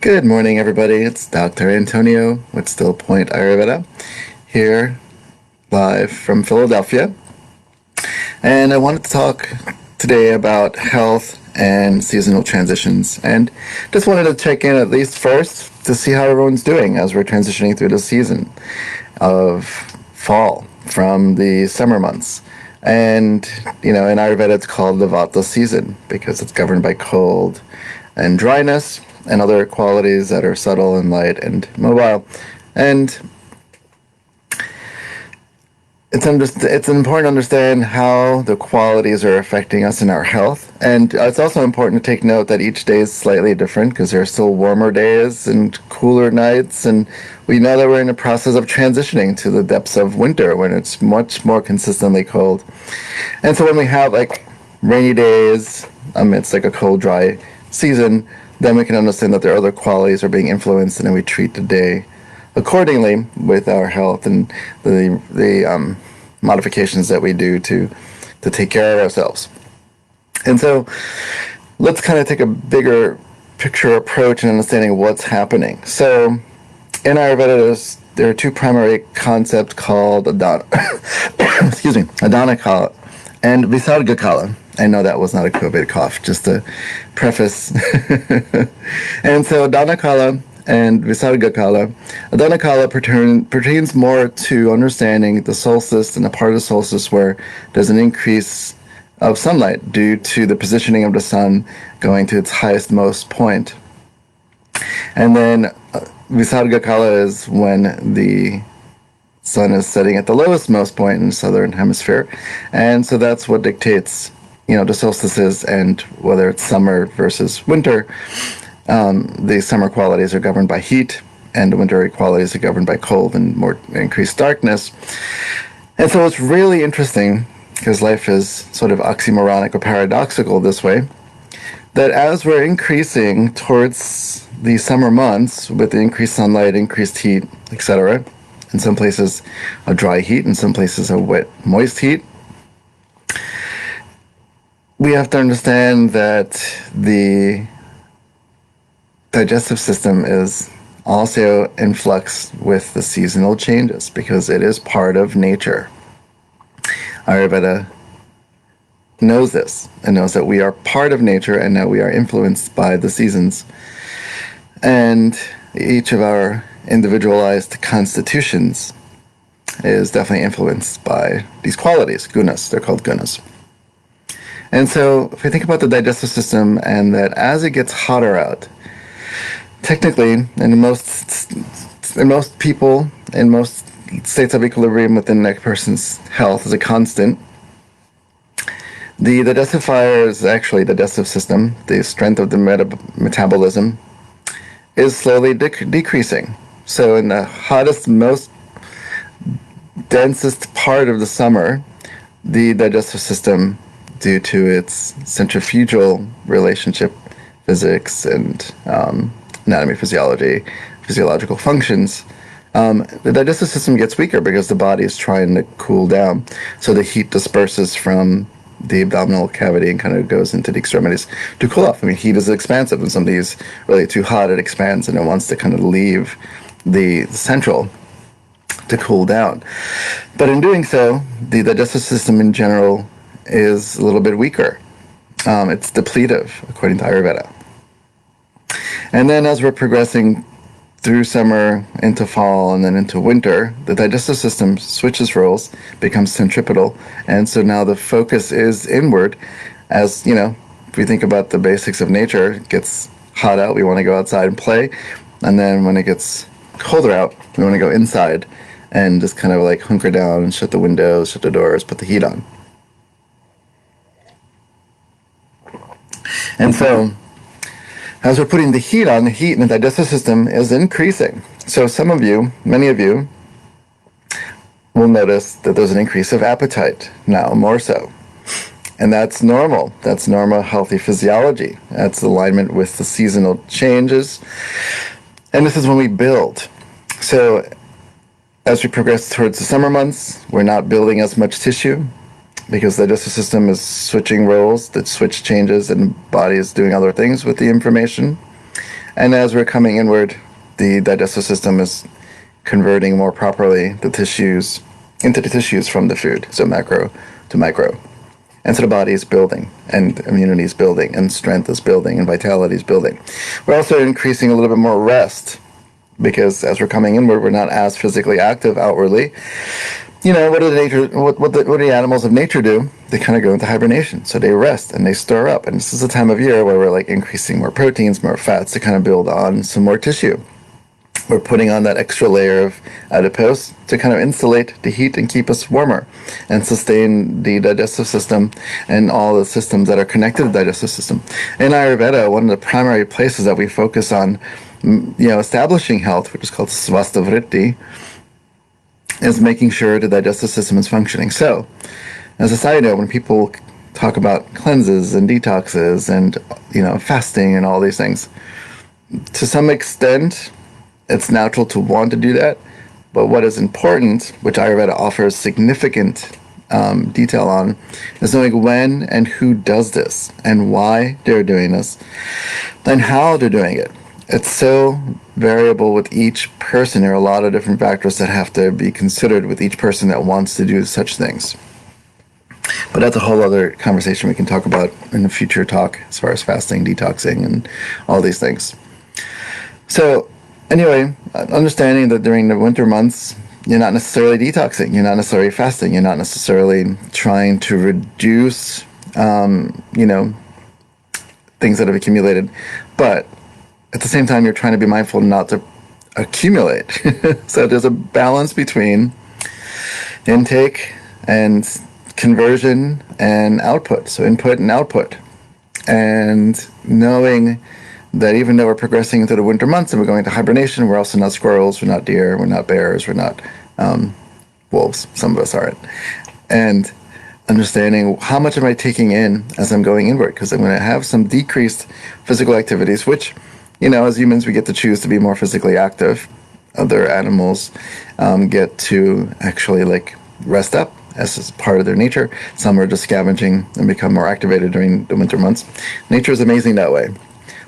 Good morning, everybody. It's Dr. Antonio with Still Point Ayurveda here live from Philadelphia. And I wanted to talk today about health and seasonal transitions. And just wanted to check in at least first to see how everyone's doing as we're transitioning through the season of fall from the summer months. And, in Ayurveda, it's called the Vata season because it's governed by cold and dryness and other qualities that are subtle and light and mobile. And it's important to understand how the qualities are affecting us in our health. And it's also important to take note that each day is slightly different because there are still warmer days and cooler nights. And we know that we're in the process of transitioning to the depths of winter when it's much more consistently cold. And so when we have like rainy days amidst like a cold, dry season, then we can understand that there are other qualities are being influenced, and then we treat the day accordingly with our health and the modifications that we do to take care of ourselves. And so let's kind of take a bigger picture approach in understanding what's happening. So in Ayurveda, there are two primary concepts called excuse me, Adana Kala and Visarga Kala. I know that was not a COVID cough, just to preface. And so Adana Kala and Visarga Kala. Adana Kala pertains more to understanding the solstice and the part of the solstice where there's an increase of sunlight due to the positioning of the sun going to its highest most point. And then Visarga Kala is when the sun is setting at the lowest most point in the southern hemisphere. And so that's what dictates, the solstices and whether it's summer versus winter. The summer qualities are governed by heat, and the winter qualities are governed by cold and more increased darkness. And so it's really interesting, because life is sort of oxymoronic or paradoxical this way, that as we're increasing towards the summer months with the increased sunlight, increased heat, etc., in some places a dry heat, in some places a wet, moist heat, we have to understand that the digestive system is also in flux with the seasonal changes because it is part of nature. Ayurveda knows this and knows that we are part of nature and that we are influenced by the seasons. And each of our individualized constitutions is definitely influenced by these qualities, gunas. They're called gunas. And so if we think about the digestive system and that as it gets hotter out, technically, in most people, in most states of equilibrium within a person's health as a constant, the digestive fire is actually the digestive system, the strength of the metabolism, is slowly decreasing. So in the hottest, most densest part of the summer, the digestive system, due to its centrifugal relationship, physics, and anatomy, physiology, physiological functions, the digestive system gets weaker because the body is trying to cool down. So the heat disperses from the abdominal cavity and kind of goes into the extremities to cool off. I mean, heat is expansive. When something is really too hot, it expands and it wants to kind of leave the central to cool down. But in doing so, the digestive system in general is a little bit weaker. It's depletive, according to Ayurveda. And then as we're progressing through summer, into fall, and then into winter, the digestive system switches roles, becomes centripetal, and so now the focus is inward. As, if we think about the basics of nature, it gets hot out, we want to go outside and play, and then when it gets colder out, we want to go inside and just kind of like hunker down and shut the windows, shut the doors, put the heat on. And so as we're putting the heat on, the heat in the digestive system is increasing. So many of you, will notice that there's an increase of appetite, now more so. And that's normal. That's normal, healthy physiology. That's alignment with the seasonal changes. And this is when we build. So as we progress towards the summer months, we're not building as much tissue, because the digestive system is switching roles, that switch changes, and body is doing other things with the information. And as we're coming inward, the digestive system is converting more properly the tissues into the tissues from the food, so macro to micro. And so the body is building, and immunity is building, and strength is building, and vitality is building. We're also increasing a little bit more rest, because as we're coming inward, we're not as physically active outwardly. What do the animals of nature do? They kind of go into hibernation. So they rest and they store up. And this is a time of year where we're like increasing more proteins, more fats to kind of build on some more tissue. We're putting on that extra layer of adipose to kind of insulate the heat and keep us warmer and sustain the digestive system and all the systems that are connected to the digestive system. In Ayurveda, one of the primary places that we focus on, establishing health, which is called svastavritti, is making sure the digestive system is functioning. So, as a side note, when people talk about cleanses and detoxes and fasting and all these things, to some extent, it's natural to want to do that. But what is important, which Ayurveda offers significant detail on, is knowing when and who does this and why they're doing this and how they're doing it. It's so variable with each person. There are a lot of different factors that have to be considered with each person that wants to do such things. But that's a whole other conversation we can talk about in a future talk as far as fasting, detoxing, and all these things. So anyway, understanding that during the winter months, you're not necessarily detoxing, you're not necessarily fasting, you're not necessarily trying to reduce, things that have accumulated. But at the same time, you're trying to be mindful not to accumulate. So there's a balance between intake and conversion and output. So input and output. And knowing that even though we're progressing into the winter months and we're going into hibernation, we're also not squirrels, we're not deer, we're not bears, we're not wolves. Some of us aren't. And understanding how much am I taking in as I'm going inward, because I'm going to have some decreased physical activities, which, as humans, we get to choose to be more physically active. Other animals get to actually rest up as is part of their nature. Some are just scavenging and become more activated during the winter months. Nature is amazing that way.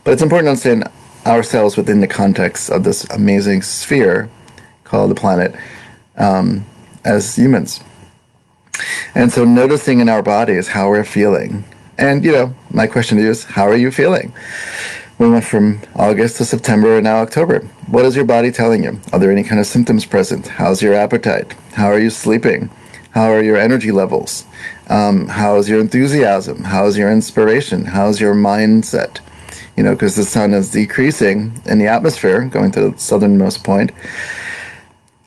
But it's important to understand ourselves within the context of this amazing sphere called the planet as humans. And so noticing in our bodies how we're feeling. And, my question to you is, how are you feeling? We went from August to September and now October. What is your body telling you? Are there any kind of symptoms present? How's your appetite? How are you sleeping? How are your energy levels? How is your enthusiasm? How is your inspiration? How's your mindset? Because the sun is decreasing in the atmosphere, going to the southernmost point.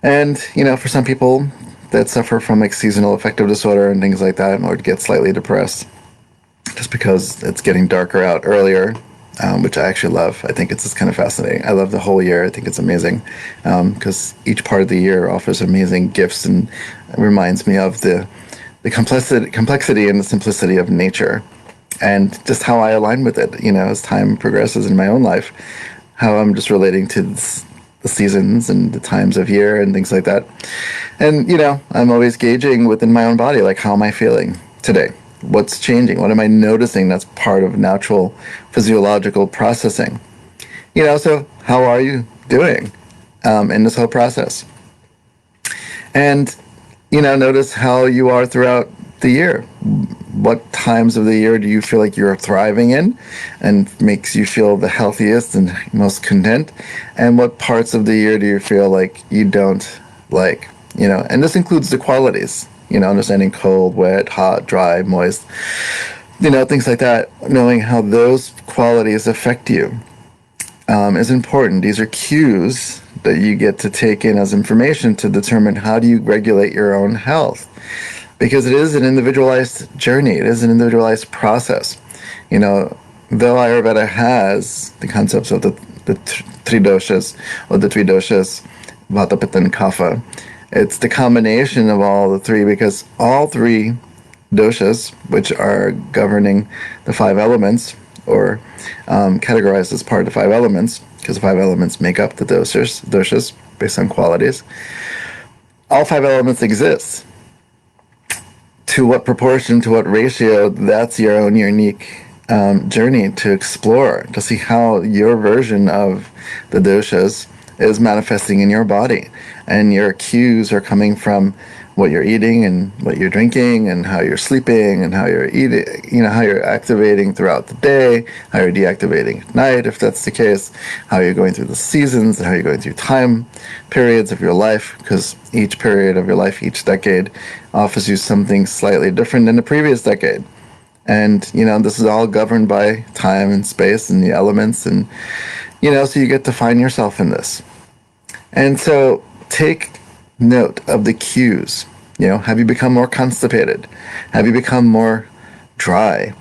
And, for some people that suffer from seasonal affective disorder and things like that, or get slightly depressed, just because it's getting darker out earlier, which I actually love. I think it's just kind of fascinating. I love the whole year. I think it's amazing because each part of the year offers amazing gifts and reminds me of the complexity and the simplicity of nature, and just how I align with it, as time progresses in my own life, how I'm just relating to the seasons and the times of year and things like that. And, I'm always gauging within my own body, how am I feeling today? What's changing? What am I noticing that's part of natural physiological processing? So how are you doing in this whole process? And, notice how you are throughout the year. What times of the year do you feel like you're thriving in and makes you feel the healthiest and most content? And what parts of the year do you feel like you don't like? And this includes the qualities, understanding cold, wet, hot, dry, moist, things like that. Knowing how those qualities affect you is important. These are cues that you get to take in as information to determine how do you regulate your own health. Because it is an individualized journey. It is an individualized process. Though Ayurveda has the concepts of the three doshas, or the three doshas, Vata, Pitta, and Kapha, it's the combination of all the three, because all three doshas, which are governing the five elements, or categorized as part of the five elements, because the five elements make up the doshas based on qualities, all five elements exist. To what proportion, to what ratio, that's your own unique journey to explore, to see how your version of the doshas is manifesting in your body. And your cues are coming from what you're eating and what you're drinking and how you're sleeping and how you're eating, how you're activating throughout the day, how you're deactivating at night, if that's the case, how you're going through the seasons, and how you're going through time periods of your life, because each period of your life, each decade, offers you something slightly different than the previous decade. And, this is all governed by time and space and the elements. And, so you get to find yourself in this. And so take note of the cues. Have you become more constipated? Have you become more dry?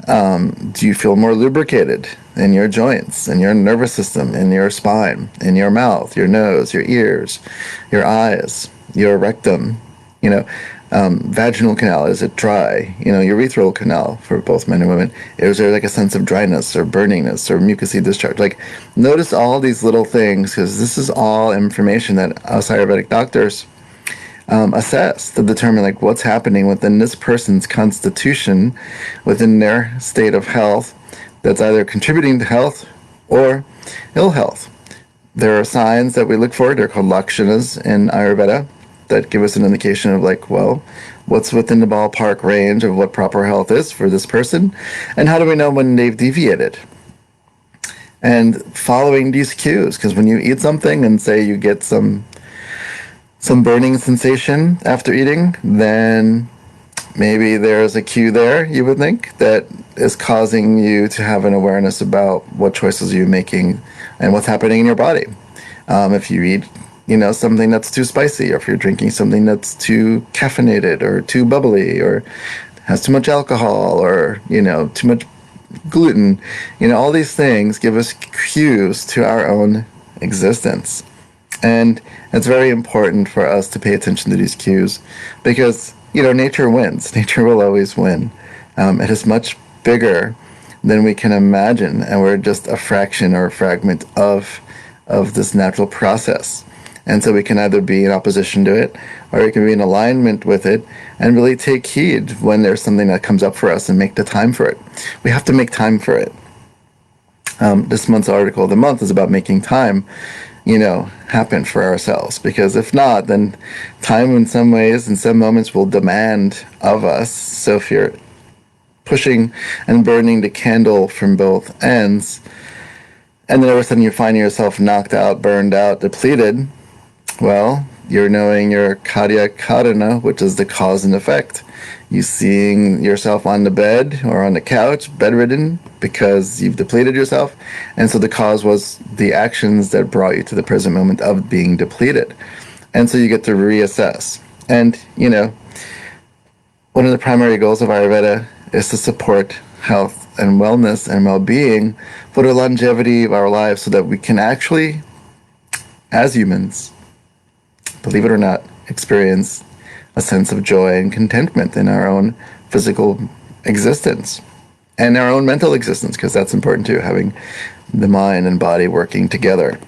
Do you feel more lubricated in your joints, in your nervous system, in your spine, in your mouth, your nose, your ears, your eyes, your rectum? Vaginal canal, is it dry? Urethral canal for both men and women. Is there like a sense of dryness or burningness or mucousy discharge? Like, notice all these little things, because this is all information that us Ayurvedic doctors assess to determine like what's happening within this person's constitution, within their state of health, that's either contributing to health or ill health. There are signs that we look for. They're called lakshanas in Ayurveda, that give us an indication of like, well, what's within the ballpark range of what proper health is for this person, and how do we know when they've deviated? And following these cues, because when you eat something and say you get some burning sensation after eating, then maybe there's a cue there, you would think, that is causing you to have an awareness about what choices you're making and what's happening in your body. If you eat something that's too spicy, or if you're drinking something that's too caffeinated or too bubbly or has too much alcohol or, too much gluten, all these things give us cues to our own existence. And it's very important for us to pay attention to these cues because, nature wins. Nature will always win. It is much bigger than we can imagine, and we're just a fraction or a fragment of this natural process. And so we can either be in opposition to it, or we can be in alignment with it and really take heed when there's something that comes up for us and make the time for it. We have to make time for it. This month's article of the month is about making time, happen for ourselves. Because if not, then time in some ways, in some moments, will demand of us. So if you're pushing and burning the candle from both ends, and then all of a sudden you find yourself knocked out, burned out, depleted, well, you're knowing your karya karana, which is the cause and effect. You seeing yourself on the bed or on the couch, bedridden, because you've depleted yourself. And so the cause was the actions that brought you to the present moment of being depleted. And so you get to reassess. And, one of the primary goals of Ayurveda is to support health and wellness and well-being for the longevity of our lives so that we can actually, as humans, believe it or not, experience a sense of joy and contentment in our own physical existence and our own mental existence, because that's important too, having the mind and body working together.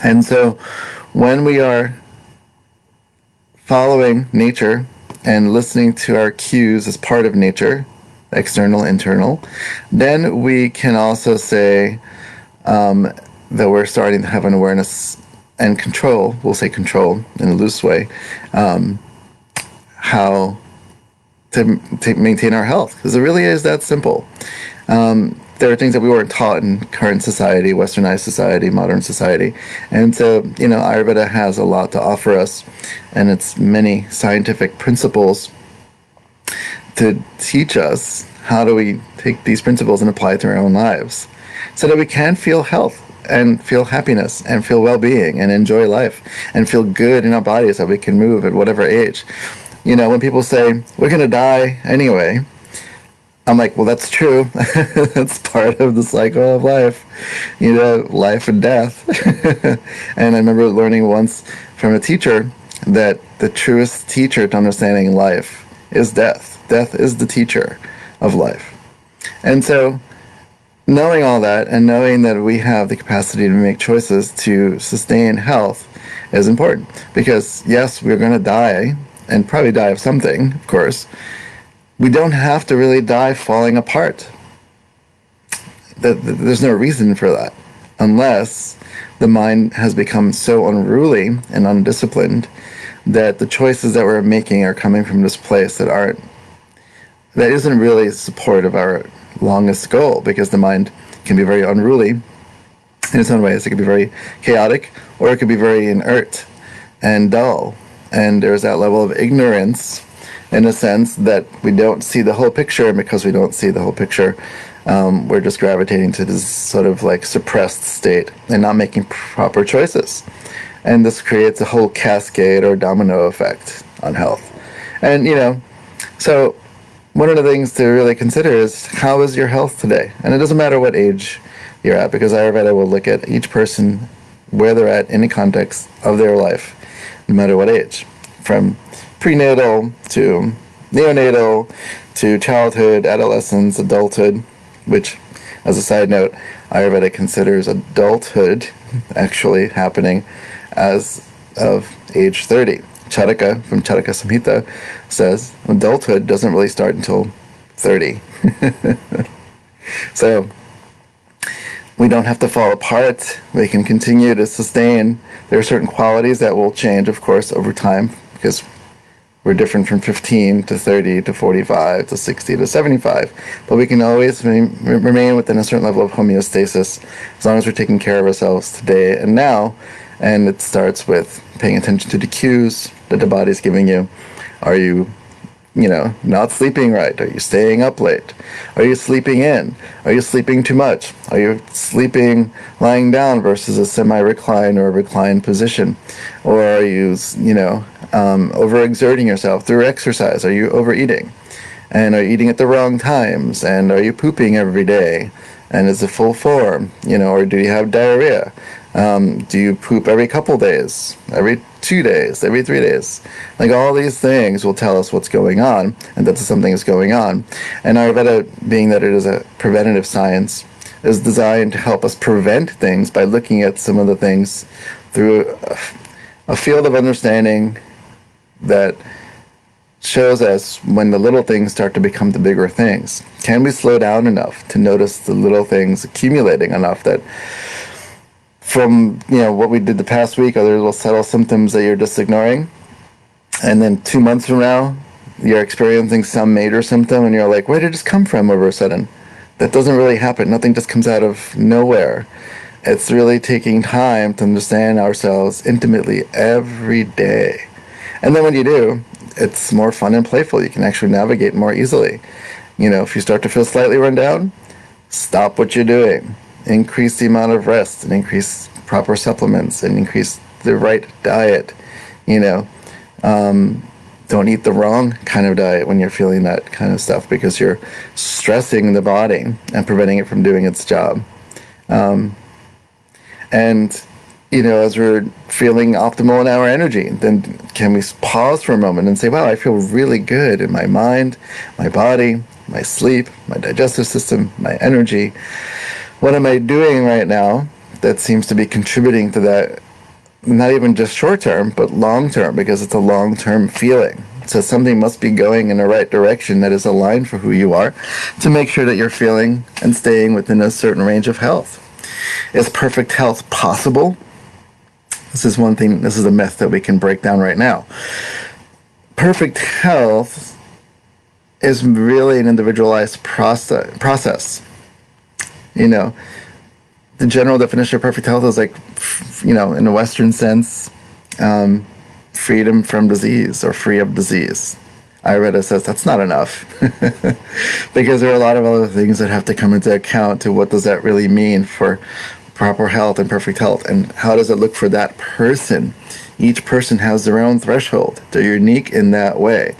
And so when we are following nature and listening to our cues as part of nature, external, internal, then we can also say that we're starting to have an awareness and control, we'll say control in a loose way, how to maintain our health. Because it really is that simple. There are things that we weren't taught in current society, westernized society, modern society. And so, Ayurveda has a lot to offer us, and it's many scientific principles to teach us how do we take these principles and apply it to our own lives so that we can feel health and feel happiness and feel well-being and enjoy life and feel good in our bodies so we can move at whatever age. When people say, we're going to die anyway, I'm like, well, that's true. That's part of the cycle of life, life and death. And I remember learning once from a teacher that the truest teacher to understanding life is death. Death is the teacher of life. And so knowing all that and knowing that we have the capacity to make choices to sustain health is important. Because yes, we're going to die and probably die of something, of course. We don't have to really die falling apart. there's no reason for that, unless the mind has become so unruly and undisciplined that the choices that we're making are coming from this place that isn't really support of our longest goal, because the mind can be very unruly in its own ways. It can be very chaotic, or it could be very inert and dull. And there's that level of ignorance, in a sense, that we don't see the whole picture, and because we don't see the whole picture, we're just gravitating to this sort of like suppressed state and not making proper choices. And this creates a whole cascade or domino effect on health. And, so one of the things to really consider is, how is your health today? And it doesn't matter what age you're at, because Ayurveda will look at each person where they're at in the context of their life, no matter what age, from prenatal to neonatal to childhood, adolescence, adulthood, which, as a side note, Ayurveda considers adulthood actually happening as of age 30. Charaka from Charaka Samhita says adulthood doesn't really start until 30. So we don't have to fall apart. We can continue to sustain. There are certain qualities that will change, of course, over time, because we're different from 15 to 30 to 45 to 60 to 75. But we can always remain within a certain level of homeostasis as long as we're taking care of ourselves today and now. And it starts with paying attention to the cues that the body's giving you. Are you, not sleeping right? Are you staying up late? Are you sleeping in? Are you sleeping too much? Are you sleeping lying down versus a semi-recline or a reclined position? Or are you, overexerting yourself through exercise? Are you overeating? And are you eating at the wrong times? And are you pooping every day? And is it full form? Or do you have diarrhea? Do you poop every couple days, every 2 days, every 3 days? Like, all these things will tell us what's going on, and that something is going on. And Ayurveda, being that it is a preventative science, is designed to help us prevent things by looking at some of the things through a field of understanding that shows us when the little things start to become the bigger things. Can we slow down enough to notice the little things accumulating enough that from what we did the past week, are there little subtle symptoms that you're just ignoring, and then 2 months from now you're experiencing some major symptom and you're like, where did this come from all of a sudden? That doesn't really happen. Nothing just comes out of nowhere. It's really taking time to understand ourselves intimately every day. And then when you do, it's more fun and playful. You can actually navigate more easily. If you start to feel slightly run down, stop what you're doing. Increase the amount of rest, and increase proper supplements, and increase the right diet. Don't eat the wrong kind of diet when you're feeling that kind of stuff, because you're stressing the body and preventing it from doing its job. And as we're feeling optimal in our energy, then can we pause for a moment and say, wow, I feel really good in my mind, my body, my sleep, my digestive system, my energy. What am I doing right now that seems to be contributing to that, not even just short term, but long term, because it's a long term feeling. So something must be going in the right direction that is aligned for who you are, to make sure that you're feeling and staying within a certain range of health. Is perfect health possible? This is one thing, this is a myth that we can break down right now. Perfect health is really an individualized process. The general definition of perfect health is like, in a Western sense, freedom from disease or free of disease. Ayurveda says that's not enough because there are a lot of other things that have to come into account to what does that really mean for proper health and perfect health, and how does it look for that person. Each person has their own threshold. They're unique in that way.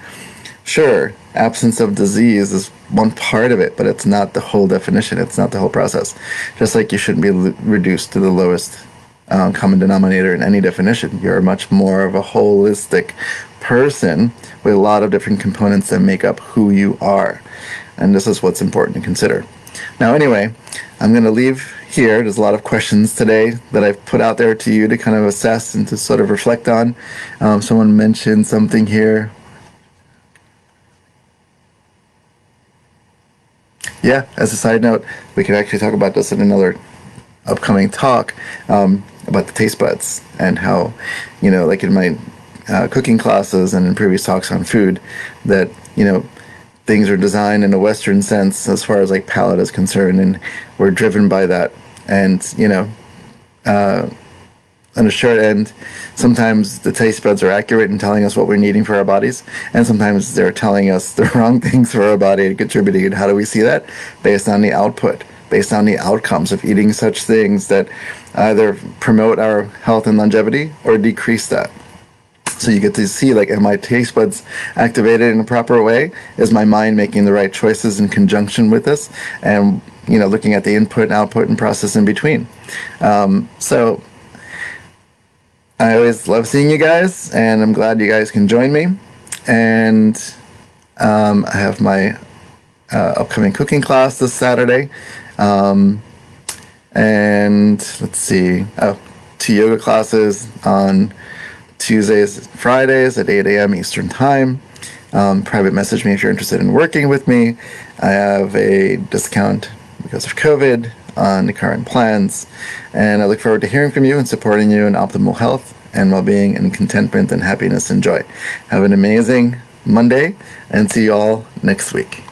Sure, absence of disease is one part of it, but it's not the whole definition. It's not the whole process. Just like you shouldn't be reduced to the lowest common denominator in any definition. You're much more of a holistic person with a lot of different components that make up who you are. And this is what's important to consider. Now, anyway, I'm going to leave here. There's a lot of questions today that I've put out there to you to kind of assess and to sort of reflect on. Someone mentioned something here. Yeah, as a side note, we could actually talk about this in another upcoming talk, about the taste buds and how, like in my cooking classes and in previous talks on food, that, things are designed in a Western sense as far as like palate is concerned, and we're driven by that. And, on a short end, sometimes the taste buds are accurate in telling us what we're needing for our bodies, and sometimes they're telling us the wrong things for our body and contributing. And how do we see that? Based on the output, based on the outcomes of eating such things that either promote our health and longevity or decrease that. So you get to see, like, are my taste buds activated in a proper way? Is my mind making the right choices in conjunction with this? And, looking at the input and output and process in between. So I always love seeing you guys, and I'm glad you guys can join me. And I have my upcoming cooking class this Saturday. And let's see, 2 yoga classes on Tuesdays, Fridays at 8 a.m. Eastern Time. Private message me if you're interested in working with me. I have a discount because of COVID on the current plans, and I look forward to hearing from you and supporting you in optimal health and well-being and contentment and happiness and joy. Have an amazing Monday, and see you all next week.